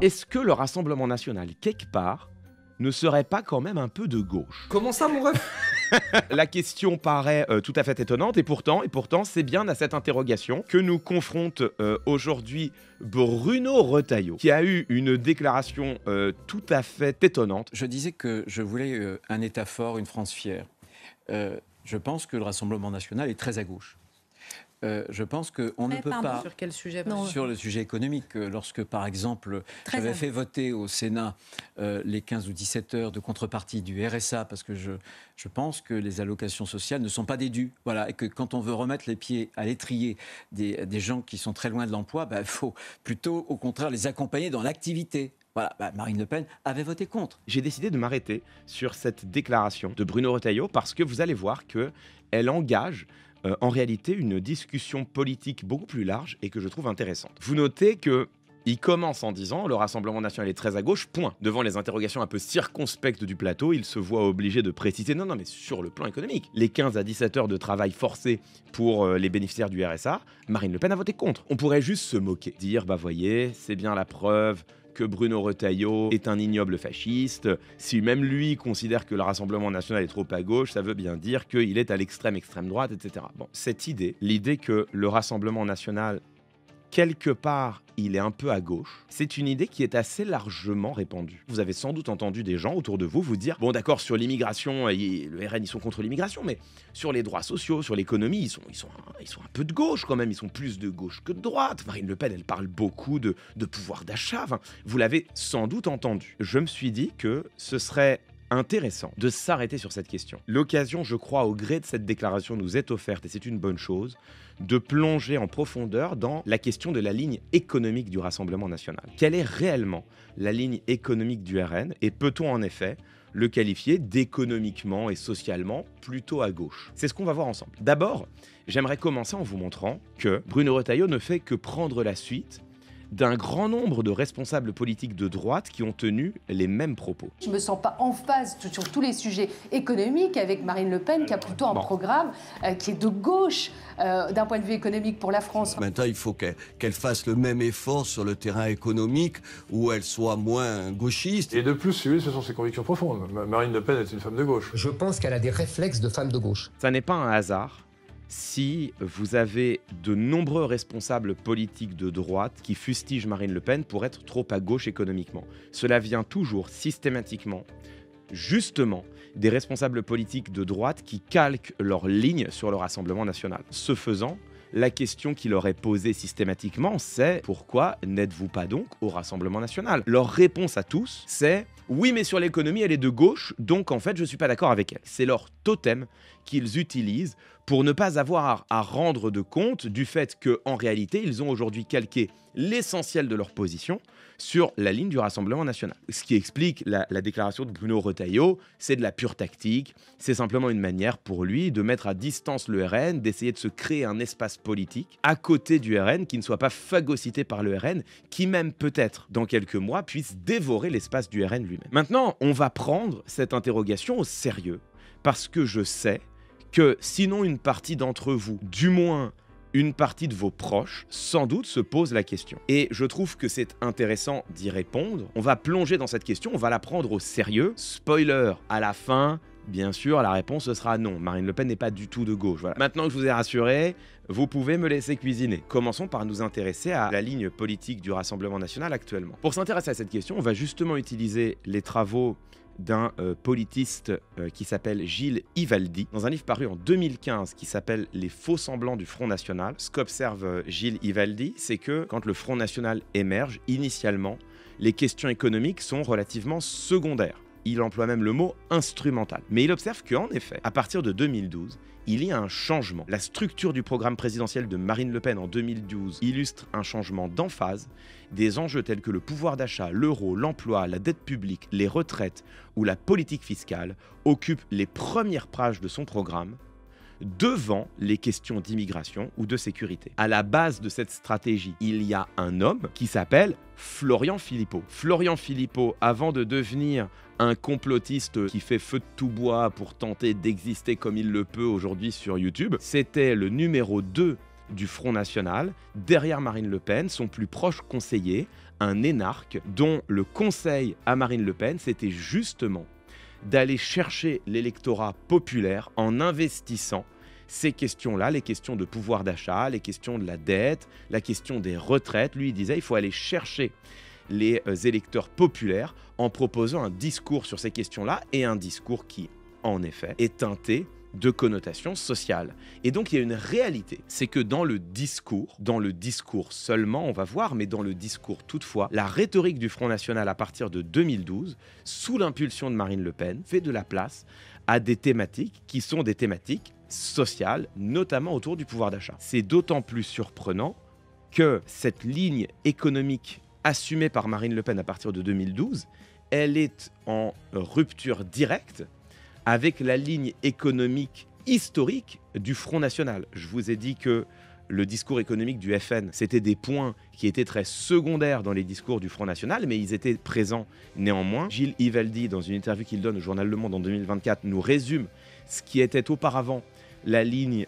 Est-ce que le Rassemblement national, quelque part, ne serait pas quand même un peu de gauche? Comment ça, mon ref? La question paraît tout à fait étonnante, et pourtant, c'est bien à cette interrogation que nous confronte aujourd'hui Bruno Retailleau, qui a eu une déclaration tout à fait étonnante. Je disais que je voulais un État fort, une France fière. Je pense que le Rassemblement national est très à gauche. Je pense qu'on ne peut pas... Sur quel sujet? Sur le sujet économique. Lorsque, par exemple, j'avais fait voter au Sénat les 15 ou 17 heures de contrepartie du RSA, parce que je pense que les allocations sociales ne sont pas des dus. Voilà, et que quand on veut remettre les pieds à l'étrier des gens qui sont très loin de l'emploi, il faut plutôt, au contraire, les accompagner dans l'activité. Voilà, Marine Le Pen avait voté contre. J'ai décidé de m'arrêter sur cette déclaration de Bruno Retailleau parce que vous allez voir qu'elle engage en réalité une discussion politique beaucoup plus large et que je trouve intéressante. Vous notez qu'il commence en disant « Le Rassemblement national est très à gauche, point ». Devant les interrogations un peu circonspectes du plateau, il se voit obligé de préciser « Non, mais sur le plan économique, les 15 à 17 heures de travail forcé pour les bénéficiaires du RSA, Marine Le Pen a voté contre ». On pourrait juste se moquer, dire « Bah voyez, c'est bien la preuve ». Que Bruno Retailleau est un ignoble fasciste. Si même lui considère que le Rassemblement national est trop à gauche, ça veut bien dire qu'il est à l'extrême droite, etc. Bon, cette idée, l'idée que le Rassemblement national, quelque part, il est un peu à gauche, c'est une idée qui est assez largement répandue. Vous avez sans doute entendu des gens autour de vous vous dire « Bon d'accord, sur l'immigration, le RN, ils sont contre l'immigration, mais sur les droits sociaux, sur l'économie, ils sont un peu de gauche quand même, ils sont plus de gauche que de droite. Marine Le Pen, elle parle beaucoup de pouvoir d'achat. Enfin, vous l'avez sans doute entendu. Je me suis dit que ce serait intéressant de s'arrêter sur cette question. L'occasion, je crois, au gré de cette déclaration nous est offerte, et c'est une bonne chose, de plonger en profondeur dans la question de la ligne économique du Rassemblement national. Quelle est réellement la ligne économique du RN, et peut-on en effet le qualifier d'économiquement et socialement plutôt à gauche? C'est ce qu'on va voir ensemble. D'abord, j'aimerais commencer en vous montrant que Bruno Retailleau ne fait que prendre la suite d'un grand nombre de responsables politiques de droite qui ont tenu les mêmes propos. Je ne me sens pas en phase sur tous les sujets économiques avec Marine Le Pen, qui a plutôt un programme qui est de gauche d'un point de vue économique pour la France. Maintenant, il faut qu'elle fasse le même effort sur le terrain économique, où elle soit moins gauchiste. Et de plus, si vous voulez, ce sont ses convictions profondes. Marine Le Pen est une femme de gauche. Je pense qu'elle a des réflexes de femme de gauche. Ça n'est pas un hasard si vous avez de nombreux responsables politiques de droite qui fustigent Marine Le Pen pour être trop à gauche économiquement. Cela vient toujours systématiquement, justement, des responsables politiques de droite qui calquent leur ligne sur le Rassemblement national. Ce faisant, la question qui leur est posée systématiquement, c'est « Pourquoi n'êtes-vous pas donc au Rassemblement national ?» Leur réponse à tous, c'est « Oui, mais sur l'économie, elle est de gauche, donc en fait, je ne suis pas d'accord avec elle. » C'est leur totem qu'ils utilisent pour ne pas avoir à rendre de compte du fait qu'en réalité, ils ont aujourd'hui calqué l'essentiel de leur position sur la ligne du Rassemblement national. Ce qui explique la déclaration de Bruno Retailleau, c'est de la pure tactique, c'est simplement une manière pour lui de mettre à distance le RN, d'essayer de se créer un espace politique à côté du RN qui ne soit pas phagocyté par le RN, qui même peut-être dans quelques mois puisse dévorer l'espace du RN lui-même. Maintenant, on va prendre cette interrogation au sérieux, parce que je sais que sinon une partie d'entre vous, du moins une partie de vos proches, sans doute se pose la question. Et je trouve que c'est intéressant d'y répondre. On va plonger dans cette question, on va la prendre au sérieux. Spoiler, à la fin, bien sûr, la réponse sera non. Marine Le Pen n'est pas du tout de gauche. Voilà. Maintenant que je vous ai rassuré, vous pouvez me laisser cuisiner. Commençons par nous intéresser à la ligne politique du Rassemblement national actuellement. Pour s'intéresser à cette question, on va justement utiliser les travaux d'un politiste qui s'appelle Gilles Ivaldi, dans un livre paru en 2015 qui s'appelle « Les faux semblants du Front National ». Ce qu'observe Gilles Ivaldi, c'est que quand le Front National émerge, initialement, les questions économiques sont relativement secondaires. Il emploie même le mot « instrumental ». Mais il observe qu'en effet, à partir de 2012, il y a un changement. La structure du programme présidentiel de Marine Le Pen en 2012 illustre un changement d'emphase. Des enjeux tels que le pouvoir d'achat, l'euro, l'emploi, la dette publique, les retraites ou la politique fiscale occupent les premières pages de son programme, devant les questions d'immigration ou de sécurité. À la base de cette stratégie, il y a un homme qui s'appelle Florian Philippot. Florian Philippot, avant de devenir un complotiste qui fait feu de tout bois pour tenter d'exister comme il le peut aujourd'hui sur YouTube, c'était le numéro 2 du Front National, derrière Marine Le Pen, son plus proche conseiller, un énarque dont le conseil à Marine Le Pen, c'était justement d'aller chercher l'électorat populaire en investissant ces questions-là, les questions de pouvoir d'achat, les questions de la dette, la question des retraites. Lui, il disait il faut aller chercher les électeurs populaires en proposant un discours sur ces questions-là, et un discours qui, en effet, est teinté de connotations sociales. Et donc il y a une réalité, c'est que dans le discours seulement, on va voir, mais dans le discours toutefois, la rhétorique du Front National à partir de 2012, sous l'impulsion de Marine Le Pen, fait de la place à des thématiques qui sont des thématiques sociales, notamment autour du pouvoir d'achat. C'est d'autant plus surprenant que cette ligne économique assumée par Marine Le Pen à partir de 2012, elle est en rupture directe avec la ligne économique historique du Front National. Je vous ai dit que le discours économique du FN, c'était des points qui étaient très secondaires dans les discours du Front National, mais ils étaient présents néanmoins. Gilles Ivaldi, dans une interview qu'il donne au journal Le Monde en 2024, nous résume ce qui était auparavant la ligne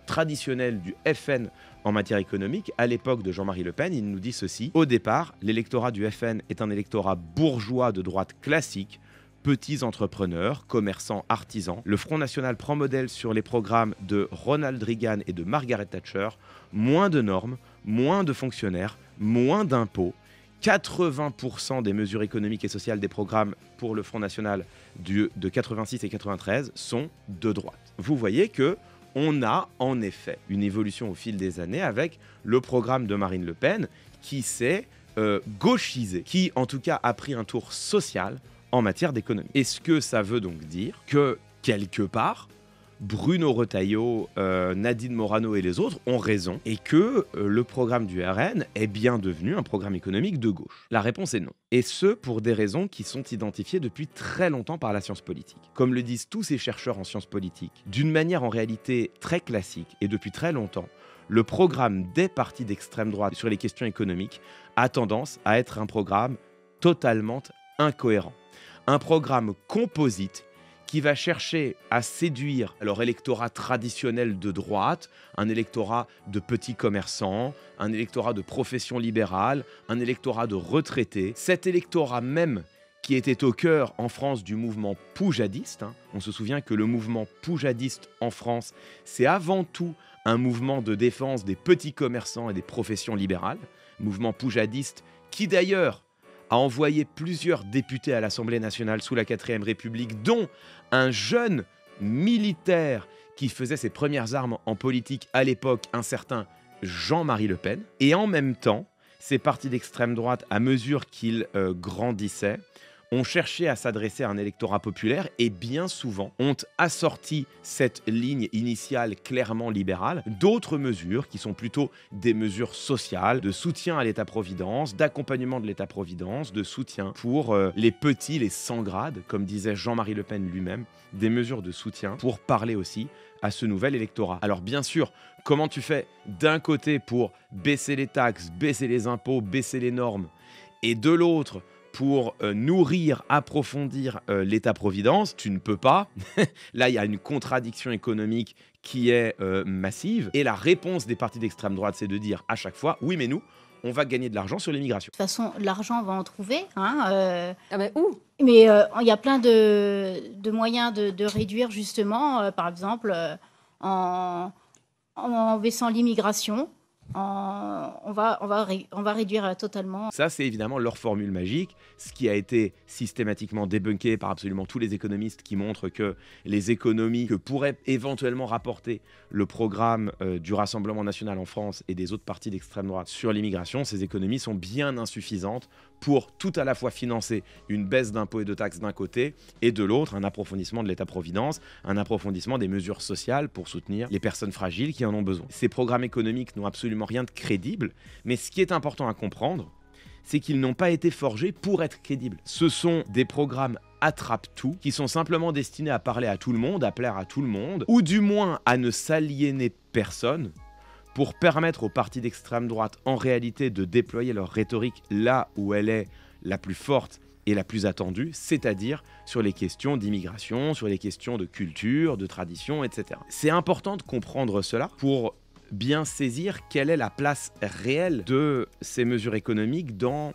traditionnelle du FN en matière économique. À l'époque de Jean-Marie Le Pen, il nous dit ceci. Au départ, l'électorat du FN est un électorat bourgeois de droite classique, petits entrepreneurs, commerçants, artisans. Le Front National prend modèle sur les programmes de Ronald Reagan et de Margaret Thatcher. Moins de normes, moins de fonctionnaires, moins d'impôts. 80% des mesures économiques et sociales des programmes pour le Front National de 86 et 93 sont de droite. Vous voyez que on a en effet une évolution au fil des années avec le programme de Marine Le Pen qui s'est gauchisé, qui en tout cas a pris un tour social en matière d'économie. Est-ce que ça veut donc dire que, quelque part, Bruno Retailleau, Nadine Morano et les autres ont raison et que le programme du RN est bien devenu un programme économique de gauche? La réponse est non. Et ce, pour des raisons qui sont identifiées depuis très longtemps par la science politique. Comme le disent tous ces chercheurs en sciences politiques, d'une manière en réalité très classique et depuis très longtemps, le programme des partis d'extrême droite sur les questions économiques a tendance à être un programme totalement incohérent. Un programme composite qui va chercher à séduire leur électorat traditionnel de droite, un électorat de petits commerçants, un électorat de profession libérale, un électorat de retraités. Cet électorat même qui était au cœur en France du mouvement poujadiste. On se souvient que le mouvement poujadiste en France, c'est avant tout un mouvement de défense des petits commerçants et des professions libérales. Mouvement poujadiste qui d'ailleurs a envoyé plusieurs députés à l'Assemblée nationale sous la 4e République, dont un jeune militaire qui faisait ses premières armes en politique à l'époque, un certain Jean-Marie Le Pen. Et en même temps, ces partis d'extrême droite, à mesure qu'ils grandissaient, ont cherché à s'adresser à un électorat populaire et bien souvent ont assorti cette ligne initiale clairement libérale d'autres mesures qui sont plutôt des mesures sociales, de soutien à l'État-providence, d'accompagnement de l'État-providence, de soutien pour les petits, les sans grade, comme disait Jean-Marie Le Pen lui-même, des mesures de soutien pour parler aussi à ce nouvel électorat. Alors bien sûr, comment tu fais d'un côté pour baisser les taxes, baisser les impôts, baisser les normes, et de l'autre pour nourrir, approfondir l'État-providence, tu ne peux pas. Là, il y a une contradiction économique qui est massive. Et la réponse des partis d'extrême droite, c'est de dire à chaque fois, oui, mais nous, on va gagner de l'argent sur l'immigration. De toute façon, l'argent, on va en trouver. Ah ben où? Mais il y a plein de moyens de réduire, justement, par exemple, en baissant l'immigration. On va réduire totalement. Ça, c'est évidemment leur formule magique, ce qui a été systématiquement débunké par absolument tous les économistes qui montrent que les économies que pourrait éventuellement rapporter le programme du Rassemblement national en France et des autres partis d'extrême droite sur l'immigration, ces économies sont bien insuffisantes pour tout à la fois financer une baisse d'impôts et de taxes d'un côté et de l'autre un approfondissement de l'État-providence, un approfondissement des mesures sociales pour soutenir les personnes fragiles qui en ont besoin. Ces programmes économiques n'ont absolument rien de crédible, mais ce qui est important à comprendre, c'est qu'ils n'ont pas été forgés pour être crédibles. Ce sont des programmes attrape-tout qui sont simplement destinés à parler à tout le monde, à plaire à tout le monde, ou du moins à ne s'aliéner personne, pour permettre aux partis d'extrême droite en réalité de déployer leur rhétorique là où elle est la plus forte et la plus attendue, c'est-à-dire sur les questions d'immigration, sur les questions de culture, de tradition, etc. C'est important de comprendre cela pour bien saisir quelle est la place réelle de ces mesures économiques dans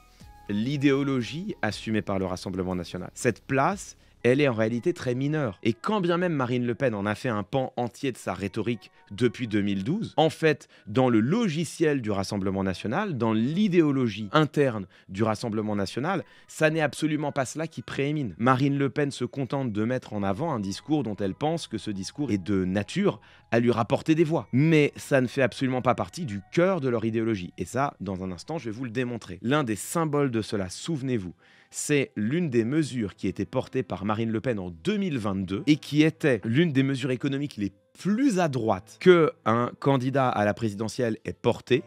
l'idéologie assumée par le Rassemblement national. Cette place, elle est en réalité très mineure. Et quand bien même Marine Le Pen en a fait un pan entier de sa rhétorique depuis 2012, en fait, dans le logiciel du Rassemblement national, dans l'idéologie interne du Rassemblement national, ça n'est absolument pas cela qui préémine. Marine Le Pen se contente de mettre en avant un discours dont elle pense que ce discours est de nature à lui rapporter des voix. Mais ça ne fait absolument pas partie du cœur de leur idéologie. Et ça, dans un instant, je vais vous le démontrer. L'un des symboles de cela, souvenez-vous, c'est l'une des mesures qui était portée par Marine Le Pen en 2022 et qui était l'une des mesures économiques les plus à droite qu'un candidat à la présidentielle ait portée.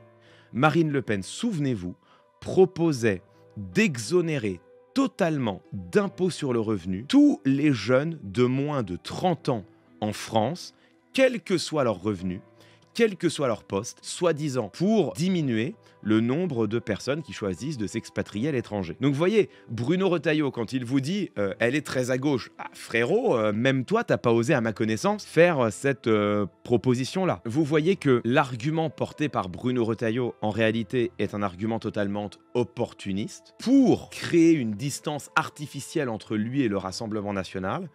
Marine Le Pen, souvenez-vous, proposait d'exonérer totalement d'impôt sur le revenu tous les jeunes de moins de 30 ans en France, quel que soit leur revenu, quel que soit leur poste, soi-disant pour diminuer le nombre de personnes qui choisissent de s'expatrier à l'étranger. Donc vous voyez, Bruno Retailleau, quand il vous dit elle est très à gauche, ah, frérot, même toi, t'as pas osé, à ma connaissance, faire cette proposition-là. Vous voyez que l'argument porté par Bruno Retailleau, en réalité, est un argument totalement opportuniste pour créer une distance artificielle entre lui et le Rassemblement national.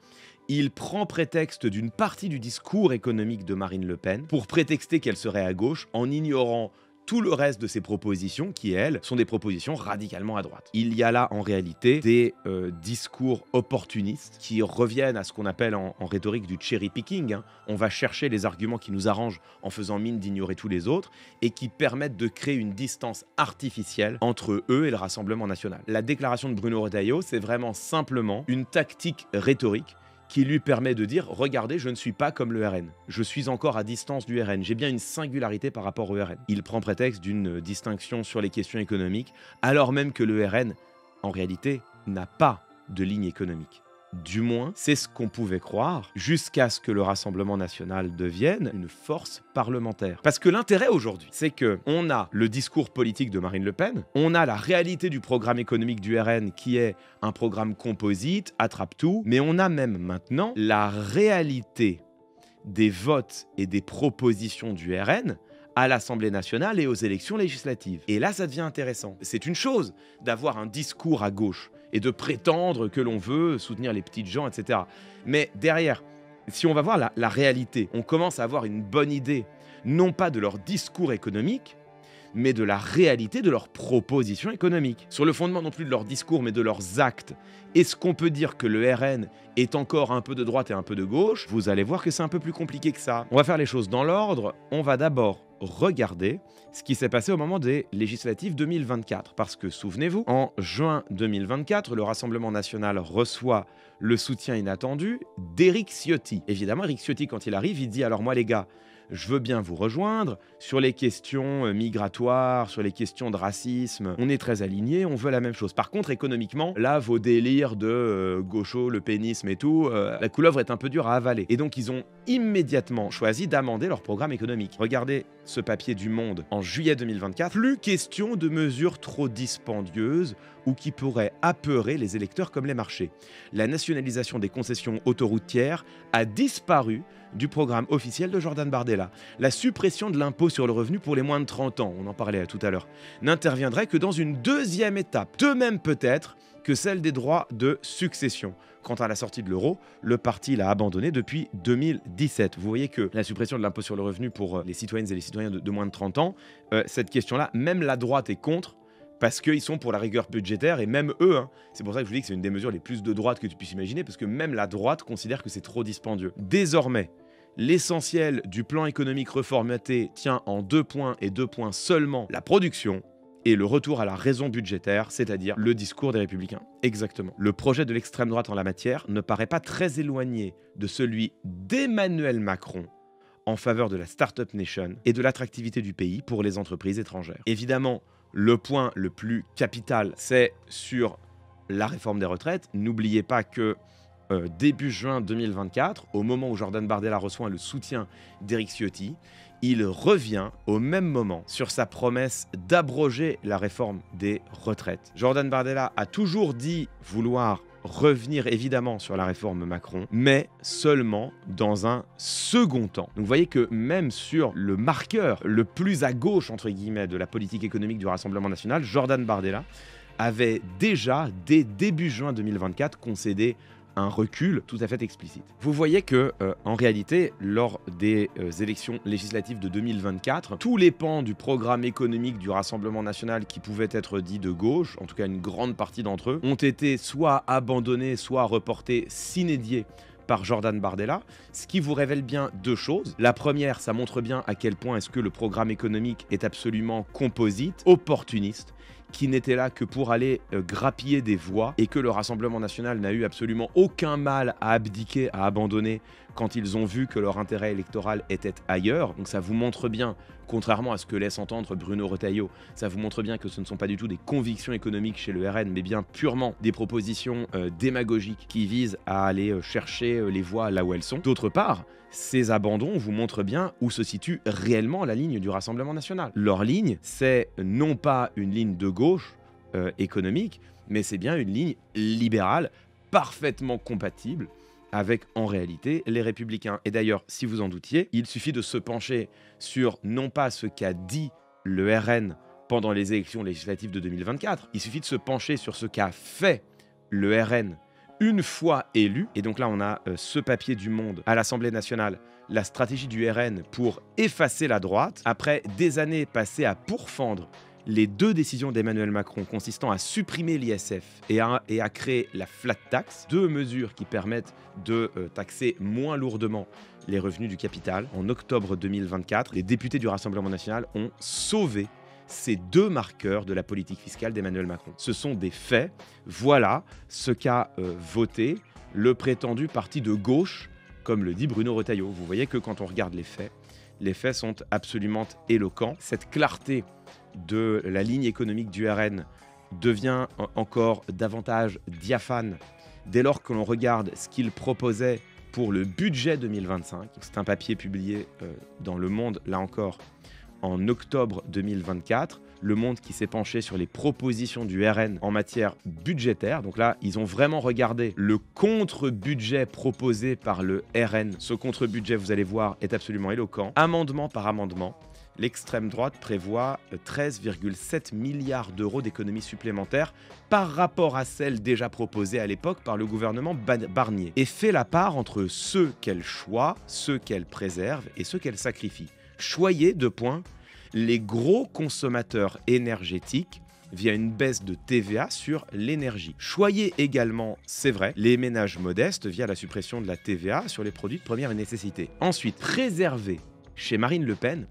Il prend prétexte d'une partie du discours économique de Marine Le Pen pour prétexter qu'elle serait à gauche en ignorant tout le reste de ses propositions qui, elles, sont des propositions radicalement à droite. Il y a là, en réalité, des discours opportunistes qui reviennent à ce qu'on appelle en rhétorique du cherry picking. Hein. On va chercher les arguments qui nous arrangent en faisant mine d'ignorer tous les autres et qui permettent de créer une distance artificielle entre eux et le Rassemblement national. La déclaration de Bruno Retailleau, c'est vraiment simplement une tactique rhétorique qui lui permet de dire « Regardez, je ne suis pas comme le RN. Je suis encore à distance du RN. J'ai bien une singularité par rapport au RN. » Il prend prétexte d'une distinction sur les questions économiques, alors même que le RN, en réalité, n'a pas de ligne économique. Du moins, c'est ce qu'on pouvait croire, jusqu'à ce que le Rassemblement national devienne une force parlementaire. Parce que l'intérêt aujourd'hui, c'est qu'on a le discours politique de Marine Le Pen, on a la réalité du programme économique du RN qui est un programme composite, attrape-tout, mais on a même maintenant la réalité des votes et des propositions du RN à l'Assemblée nationale et aux élections législatives. Et là, ça devient intéressant. C'est une chose d'avoir un discours à gauche et de prétendre que l'on veut soutenir les petites gens, etc. Mais derrière, si on va voir la réalité, on commence à avoir une bonne idée, non pas de leur discours économique, mais de la réalité de leurs propositions économiques. Sur le fondement non plus de leur discours, mais de leurs actes. Est-ce qu'on peut dire que le RN est encore un peu de droite et un peu de gauche? Vous allez voir que c'est un peu plus compliqué que ça. On va faire les choses dans l'ordre. On va d'abord regarder ce qui s'est passé au moment des législatives 2024. Parce que, souvenez-vous, en juin 2024, le Rassemblement national reçoit le soutien inattendu d'Éric Ciotti. Évidemment, Éric Ciotti, quand il arrive, il dit « Alors moi, les gars, je veux bien vous rejoindre sur les questions migratoires, sur les questions de racisme. On est très alignés, on veut la même chose. Par contre, économiquement, là, vos délires de gaucho, le pénisme et tout, la couleuvre est un peu dure à avaler. » Et donc, ils ont immédiatement choisi d'amender leur programme économique. Regardez ce papier du Monde en juillet 2024. Plus question de mesures trop dispendieuses ou qui pourraient apeurer les électeurs comme les marchés. La nationalisation des concessions autoroutières a disparu du programme officiel de Jordan Bardella. La suppression de l'impôt sur le revenu pour les moins de 30 ans, on en parlait tout à l'heure, n'interviendrait que dans une deuxième étape, de même peut-être que celle des droits de succession. Quant à la sortie de l'euro, le parti l'a abandonné depuis 2017. Vous voyez que la suppression de l'impôt sur le revenu pour les citoyennes et les citoyens de moins de 30 ans, cette question-là, même la droite est contre, parce qu'ils sont pour la rigueur budgétaire, et même eux, hein, c'est pour ça que je vous dis que c'est une des mesures les plus de droite que tu puisses imaginer, parce que même la droite considère que c'est trop dispendieux. Désormais, l'essentiel du plan économique reformaté tient en 2 points et 2 points seulement: la production et le retour à la raison budgétaire, c'est-à-dire le discours des Républicains. Exactement. Le projet de l'extrême droite en la matière ne paraît pas très éloigné de celui d'Emmanuel Macron en faveur de la Startup Nation et de l'attractivité du pays pour les entreprises étrangères. Évidemment, le point le plus capital, c'est sur la réforme des retraites. N'oubliez pas que début juin 2024, au moment où Jordan Bardella reçoit le soutien d'Éric Ciotti, il revient au même moment sur sa promesse d'abroger la réforme des retraites. Jordan Bardella a toujours dit vouloir revenir évidemment sur la réforme Macron, mais seulement dans un second temps. Donc vous voyez que même sur le marqueur le plus à gauche, entre guillemets, de la politique économique du Rassemblement national, Jordan Bardella avait déjà, dès début juin 2024, concédé un recul tout à fait explicite. Vous voyez que, en réalité, lors des élections législatives de 2024, tous les pans du programme économique du Rassemblement national qui pouvaient être dits de gauche, en tout cas une grande partie d'entre eux, ont été soit abandonnés, soit reportés sine die par Jordan Bardella, ce qui vous révèle bien deux choses. La première, ça montre bien à quel point est-ce que le programme économique est absolument composite, opportuniste, qui n'était là que pour aller grappiller des voix et que le Rassemblement national n'a eu absolument aucun mal à abdiquer, à abandonner quand ils ont vu que leur intérêt électoral était ailleurs. Donc ça vous montre bien, contrairement à ce que laisse entendre Bruno Retailleau, ça vous montre bien que ce ne sont pas du tout des convictions économiques chez le RN, mais bien purement des propositions démagogiques qui visent à aller chercher les voix là où elles sont. D'autre part, ces abandons vous montrent bien où se situe réellement la ligne du Rassemblement national. Leur ligne, c'est non pas une ligne de gauche économique, mais c'est bien une ligne libérale, parfaitement compatible avec, en réalité, les Républicains. Et d'ailleurs, si vous en doutiez, il suffit de se pencher sur non pas ce qu'a dit le RN pendant les élections législatives de 2024, il suffit de se pencher sur ce qu'a fait le RN une fois élu. Et donc là, on a ce papier du Monde à l'Assemblée nationale, la stratégie du RN pour effacer la droite, après des années passées à pourfendre les deux décisions d'Emmanuel Macron consistant à supprimer l'ISF et à créer la flat tax, deux mesures qui permettent de taxer moins lourdement les revenus du capital. En octobre 2024, les députés du Rassemblement national ont sauvé ces deux marqueurs de la politique fiscale d'Emmanuel Macron. Ce sont des faits. Voilà ce qu'a voté le prétendu parti de gauche, comme le dit Bruno Retailleau. Vous voyez que quand on regarde les faits sont absolument éloquents. Cette clarté de la ligne économique du RN devient encore davantage diaphane dès lors que l'on regarde ce qu'il proposait pour le budget 2025. C'est un papier publié dans Le Monde, là encore, en octobre 2024. Le Monde qui s'est penché sur les propositions du RN en matière budgétaire. Donc là, ils ont vraiment regardé le contre-budget proposé par le RN. Ce contre-budget, vous allez voir, est absolument éloquent. Amendement par amendement, l'extrême droite prévoit 13,7 milliards d'euros d'économies supplémentaires par rapport à celles déjà proposées à l'époque par le gouvernement Barnier, et fait la part entre ceux qu'elle choisit, ceux qu'elle préserve et ceux qu'elle sacrifie. Choyez, deux points, les gros consommateurs énergétiques via une baisse de TVA sur l'énergie. Choyez également, c'est vrai, les ménages modestes via la suppression de la TVA sur les produits de première nécessité. Ensuite, préservez chez Marine Le Pen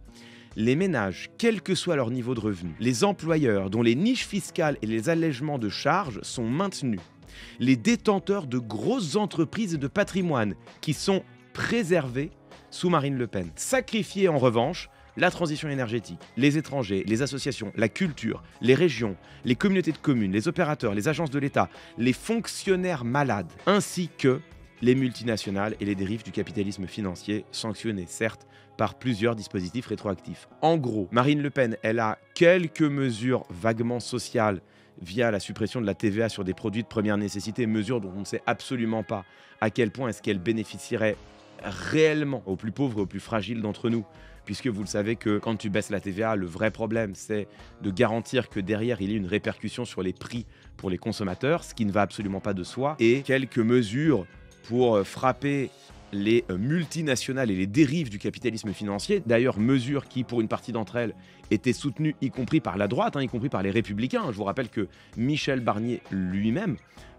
les ménages, quel que soit leur niveau de revenu, les employeurs dont les niches fiscales et les allègements de charges sont maintenus, les détenteurs de grosses entreprises et de patrimoine qui sont préservés sous Marine Le Pen. Sacrifiez en revanche la transition énergétique, les étrangers, les associations, la culture, les régions, les communautés de communes, les opérateurs, les agences de l'État, les fonctionnaires malades, ainsi que les multinationales et les dérives du capitalisme financier, sanctionnés certes par plusieurs dispositifs rétroactifs. En gros, Marine Le Pen, elle a quelques mesures vaguement sociales via la suppression de la TVA sur des produits de première nécessité, mesures dont on ne sait absolument pas à quel point est-ce qu'elle bénéficierait réellement aux plus pauvres et aux plus fragiles d'entre nous, puisque vous le savez que quand tu baisses la TVA, le vrai problème, c'est de garantir que derrière, il y ait une répercussion sur les prix pour les consommateurs, ce qui ne va absolument pas de soi, et quelques mesures pour frapper les multinationales et les dérives du capitalisme financier, d'ailleurs mesures qui, pour une partie d'entre elles, étaient soutenues y compris par la droite, y compris par les Républicains. Je vous rappelle que Michel Barnier lui-même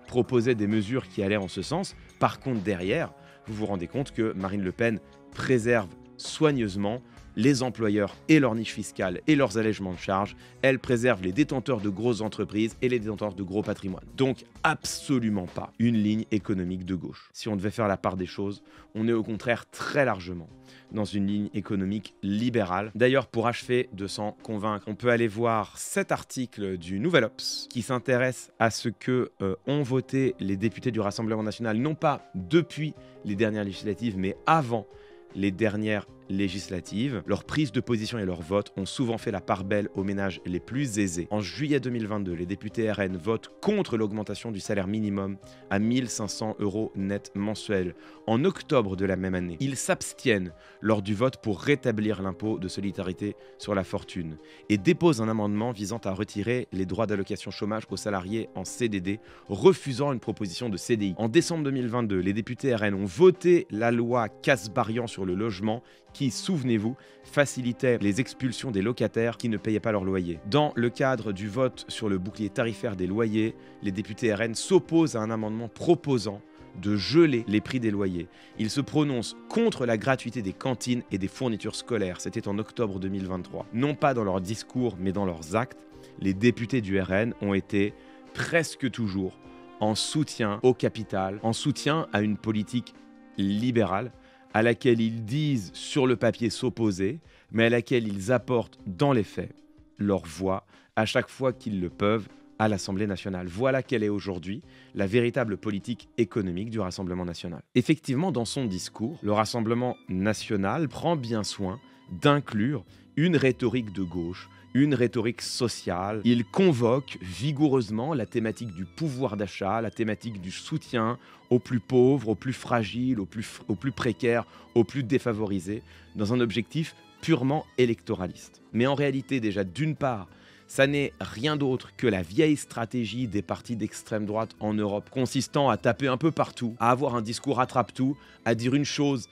proposait des mesures qui allaient en ce sens. Par contre, derrière, vous vous rendez compte que Marine Le Pen préserve soigneusement les employeurs et leurs niches fiscales et leurs allègements de charges. Elle préserve les détenteurs de grosses entreprises et les détenteurs de gros patrimoines. Donc absolument pas une ligne économique de gauche. Si on devait faire la part des choses, on est au contraire très largement dans une ligne économique libérale. D'ailleurs, pour achever de s'en convaincre, on peut aller voir cet article du Nouvel Obs qui s'intéresse à ce que ont voté les députés du Rassemblement national, non pas depuis les dernières législatives, mais avant les dernières législatives. Leur prise de position et leur vote ont souvent fait la part belle aux ménages les plus aisés. En juillet 2022, les députés RN votent contre l'augmentation du salaire minimum à 1 500 € net mensuels. En octobre de la même année, ils s'abstiennent lors du vote pour rétablir l'impôt de solidarité sur la fortune et déposent un amendement visant à retirer les droits d'allocation chômage aux salariés en CDD, refusant une proposition de CDI. En décembre 2022, les députés RN ont voté la loi Kasbarian sur le logement qui, souvenez-vous, facilitait les expulsions des locataires qui ne payaient pas leur loyer. Dans le cadre du vote sur le bouclier tarifaire des loyers, les députés RN s'opposent à un amendement proposant de geler les prix des loyers. Ils se prononcent contre la gratuité des cantines et des fournitures scolaires. C'était en octobre 2023. Non pas dans leurs discours, mais dans leurs actes, les députés du RN ont été presque toujours en soutien au capital, en soutien à une politique libérale à laquelle ils disent sur le papier s'opposer, mais à laquelle ils apportent dans les faits leur voix à chaque fois qu'ils le peuvent à l'Assemblée nationale. Voilà quelle est aujourd'hui la véritable politique économique du Rassemblement national. Effectivement, dans son discours, le Rassemblement national prend bien soin d'inclure une rhétorique de gauche, une rhétorique sociale. Il convoque vigoureusement la thématique du pouvoir d'achat, la thématique du soutien aux plus pauvres, aux plus fragiles, aux plus précaires, aux plus défavorisés, dans un objectif purement électoraliste. Mais en réalité, déjà, d'une part, ça n'est rien d'autre que la vieille stratégie des partis d'extrême droite en Europe, consistant à taper un peu partout, à avoir un discours attrape-tout, à dire une chose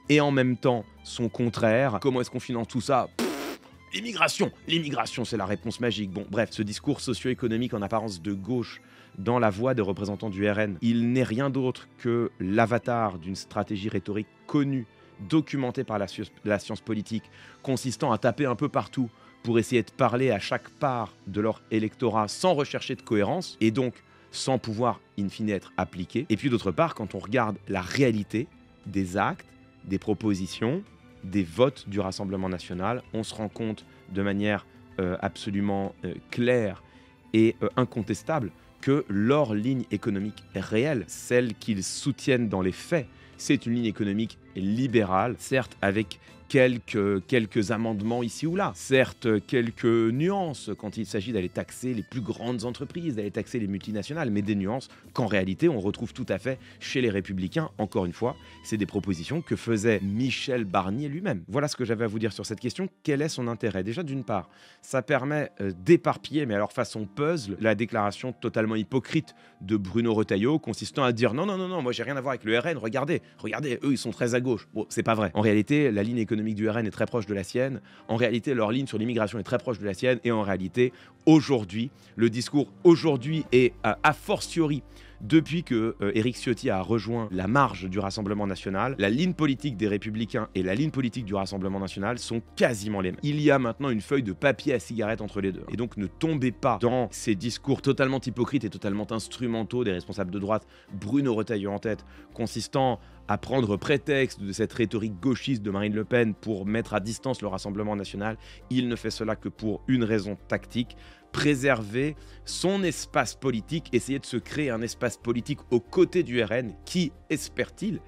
et en même temps son contraire. Comment est-ce qu'on finance tout ça ? L'immigration, c'est la réponse magique. Bon, bref, ce discours socio-économique en apparence de gauche dans la voix des représentants du RN, il n'est rien d'autre que l'avatar d'une stratégie rhétorique connue, documentée par la science politique, consistant à taper un peu partout pour essayer de parler à chaque part de leur électorat sans rechercher de cohérence et donc sans pouvoir in fine être appliqué. Et puis d'autre part, quand on regarde la réalité des actes, des propositions, des votes du Rassemblement national, on se rend compte de manière absolument claire et incontestable que leur ligne économique réelle, celle qu'ils soutiennent dans les faits, c'est une ligne économique libérale, certes avec quelques amendements ici ou là, certes quelques nuances quand il s'agit d'aller taxer les plus grandes entreprises, d'aller taxer les multinationales, mais des nuances qu'en réalité on retrouve tout à fait chez les Républicains. Encore une fois, c'est des propositions que faisait Michel Barnier lui-même. Voilà ce que j'avais à vous dire sur cette question. Quel est son intérêt ? Déjà, d'une part, ça permet d'éparpiller, mais alors façon puzzle, la déclaration totalement hypocrite de Bruno Retailleau consistant à dire non, moi j'ai rien à voir avec le RN, regardez, eux ils sont très à gauche. Bon, c'est pas vrai. En réalité, la ligne économique du RN est très proche de la sienne. En réalité, leur ligne sur l'immigration est très proche de la sienne. Et en réalité, aujourd'hui, le discours aujourd'hui est a fortiori depuis que Éric Ciotti a rejoint la marge du Rassemblement national, la ligne politique des Républicains et la ligne politique du Rassemblement national sont quasiment les mêmes. Il y a maintenant une feuille de papier à cigarette entre les deux. Et donc ne tombez pas dans ces discours totalement hypocrites et totalement instrumentaux des responsables de droite, Bruno Retailleau en tête, consistant à prendre prétexte de cette rhétorique gauchiste de Marine Le Pen pour mettre à distance le Rassemblement national. Il ne fait cela que pour une raison tactique: préserver son espace politique, essayer de se créer un espace politique aux côtés du RN qui, espère-t-il,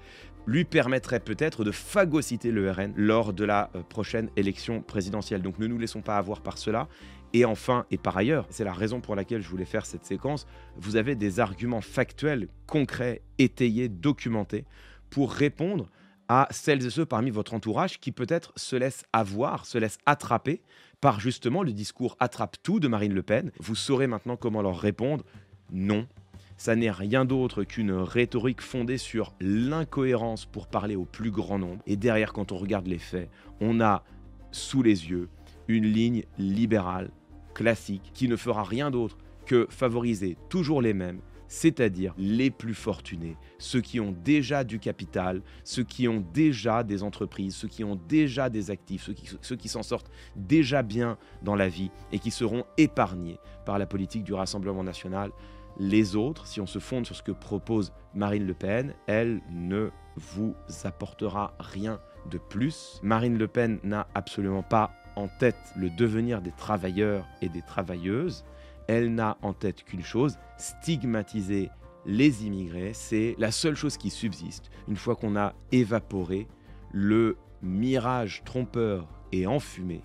lui permettrait peut-être de phagocyter le RN lors de la prochaine élection présidentielle. Donc ne nous laissons pas avoir par cela. Et enfin, et par ailleurs, c'est la raison pour laquelle je voulais faire cette séquence, vous avez des arguments factuels, concrets, étayés, documentés, pour répondre à celles et ceux parmi votre entourage qui peut-être se laissent avoir, se laissent attraper par justement le discours attrape-tout de Marine Le Pen. Vous saurez maintenant comment leur répondre. Non, ça n'est rien d'autre qu'une rhétorique fondée sur l'incohérence pour parler au plus grand nombre. Et derrière, quand on regarde les faits, on a sous les yeux une ligne libérale, classique, qui ne fera rien d'autre que favoriser toujours les mêmes, c'est-à-dire les plus fortunés, ceux qui ont déjà du capital, ceux qui ont déjà des entreprises, ceux qui ont déjà des actifs, ceux qui s'en sortent déjà bien dans la vie et qui seront épargnés par la politique du Rassemblement national. Les autres, si on se fonde sur ce que propose Marine Le Pen, elle ne vous apportera rien de plus. Marine Le Pen n'a absolument pas en tête le devenir des travailleurs et des travailleuses. Elle n'a en tête qu'une chose: stigmatiser les immigrés. C'est la seule chose qui subsiste une fois qu'on a évaporé le mirage trompeur et enfumé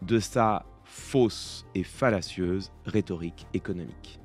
de sa fausse et fallacieuse rhétorique économique.